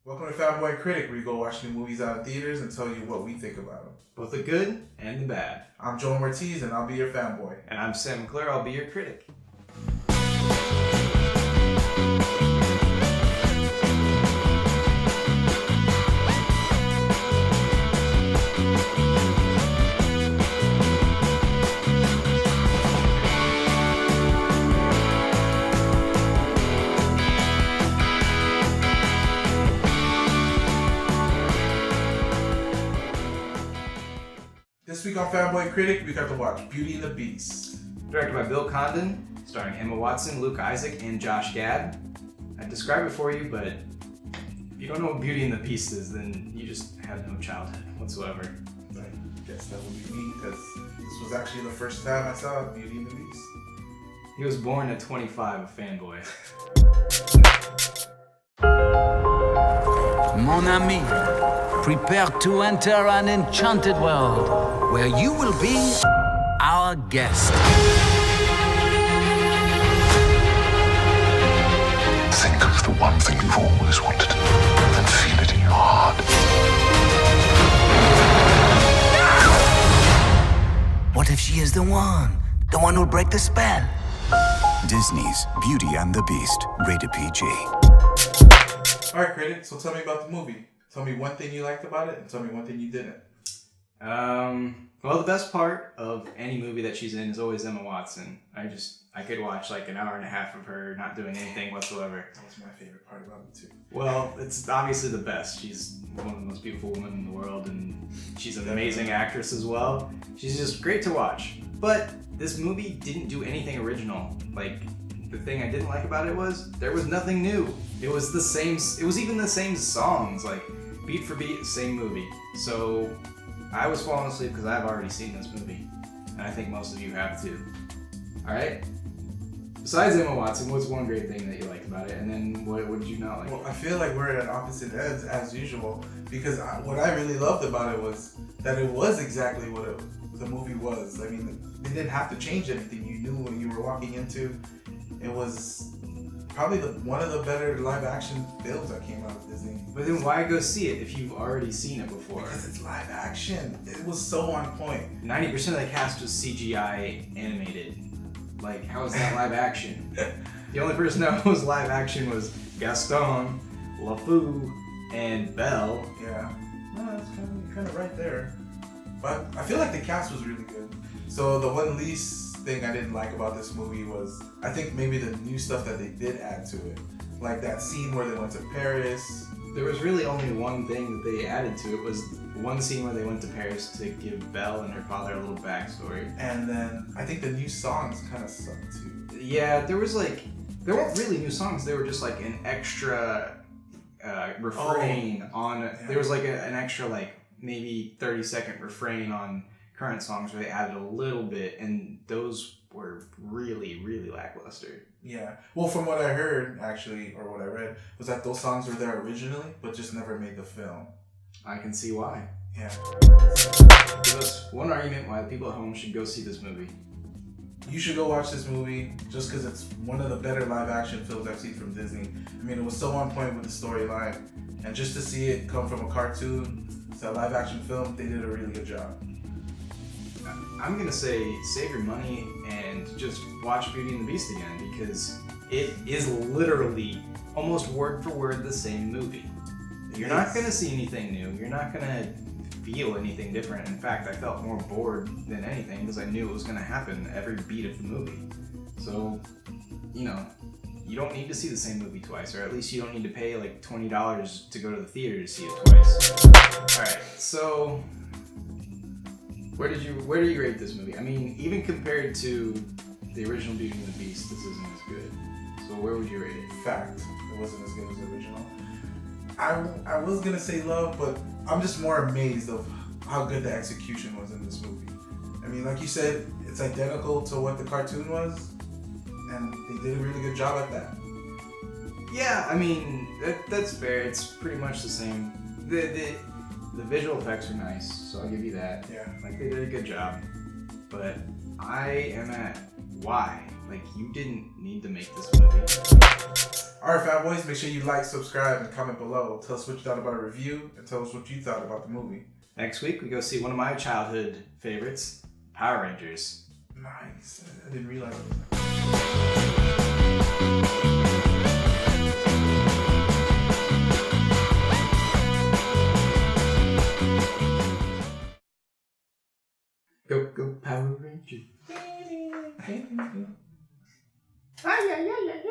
Welcome to Fanboy and Critic, where we go watch new movies out of theaters and tell you what we think about them. Both the good and the bad. I'm Joel Ortiz, and I'll be your fanboy. And I'm Sam McClure, I'll be your critic. This week on Fanboy and Critic, we got to watch Beauty and the Beast. Directed by Bill Condon, starring Emma Watson, Luke Isaac, and Josh Gad. I describe it for you, but if you don't know what Beauty and the Beast is, then you just have no childhood whatsoever. I guess that would be me, because this was actually the first time I saw Beauty and the Beast. He was born at 25, a fanboy. Mon ami, prepare to enter an enchanted world where you will be our guest. Think of the one thing you've always wanted, and feel it in your heart. What if she is the one who'll break the spell? Disney's Beauty and the Beast, rated PG. Alright, Critic, so tell me about the movie. Tell me one thing you liked about it, and tell me one thing you didn't. Well, the best part of any movie that she's in is always Emma Watson. I could watch like an hour and a half of her not doing anything whatsoever. That was my favorite part about it, too. Well, it's obviously the best. She's one of the most beautiful women in the world, and she's an amazing actress as well. She's just great to watch. But this movie didn't do anything original. Like, the thing I didn't like about it was there was nothing new. It was the same. It was even the same songs, like beat for beat, same movie. So I was falling asleep because I've already seen this movie, and I think most of you have too. All right. Besides Emma Watson, what's one great thing that you liked about it, and then what did you not like? Well, I feel like we're at opposite ends as usual, because what I really loved about it was that it was exactly what the movie was. I mean, they didn't have to change anything. You knew what you were walking into. It was probably one of the better live action films that came out of Disney. But then why go see it if you've already seen it before? Because it's live action. It was so on point. 90% of the cast was CGI animated. Like, how is that live action? The only person that was live action was Gaston, LeFou, and Belle. Yeah, no, that's kind of right there. But I feel like the cast was really good. So the one least thing I didn't like about this movie was, I think maybe the new stuff that they did add to it. Like that scene where they went to Paris. There was really only one thing that they added to it, was one scene where they went to Paris to give Belle and her father a little backstory. And then I think the new songs kind of sucked too. Yeah, there weren't really new songs, they were just like an extra refrain on, yeah. There was like an extra like maybe 30-second refrain on current songs where they added a little bit, and those were really, really lackluster. Yeah. Well, from what I heard, actually, or what I read, was that those songs were there originally, but just never made the film. I can see why. Yeah. Give us one argument why the people at home should go see this movie. You should go watch this movie just because it's one of the better live action films I've seen from Disney. I mean, it was so on point with the storyline, and just to see it come from a cartoon to a live action film, they did a really good job. I'm gonna say save your money and just watch Beauty and the Beast again, because it is literally almost word for word the same movie. You're not gonna see anything new. You're not gonna feel anything different. In fact, I felt more bored than anything because I knew it was gonna happen every beat of the movie. So, you don't need to see the same movie twice, or at least you don't need to pay like $20 to go to the theater to see it twice. Alright, so where do you rate this movie? I mean, even compared to the original Beauty and the Beast, this isn't as good. So where would you rate it? Fact, it wasn't as good as the original. I was gonna say love, but I'm just more amazed of how good the execution was in this movie. I mean, like you said, it's identical to what the cartoon was, and they did a really good job at that. Yeah, I mean, that's fair. It's pretty much the same. The visual effects are nice, so I'll give you that. Yeah. Like, they did a good job. But I am at why? Like, you didn't need to make this movie. Alright, fanboys, make sure you like, subscribe, and comment below. Tell us what you thought about a review, and tell us what you thought about the movie. Next week, we go see one of my childhood favorites, Power Rangers. Nice. I didn't realize. Go, Power Rangers. Ay, ay, ay, ay.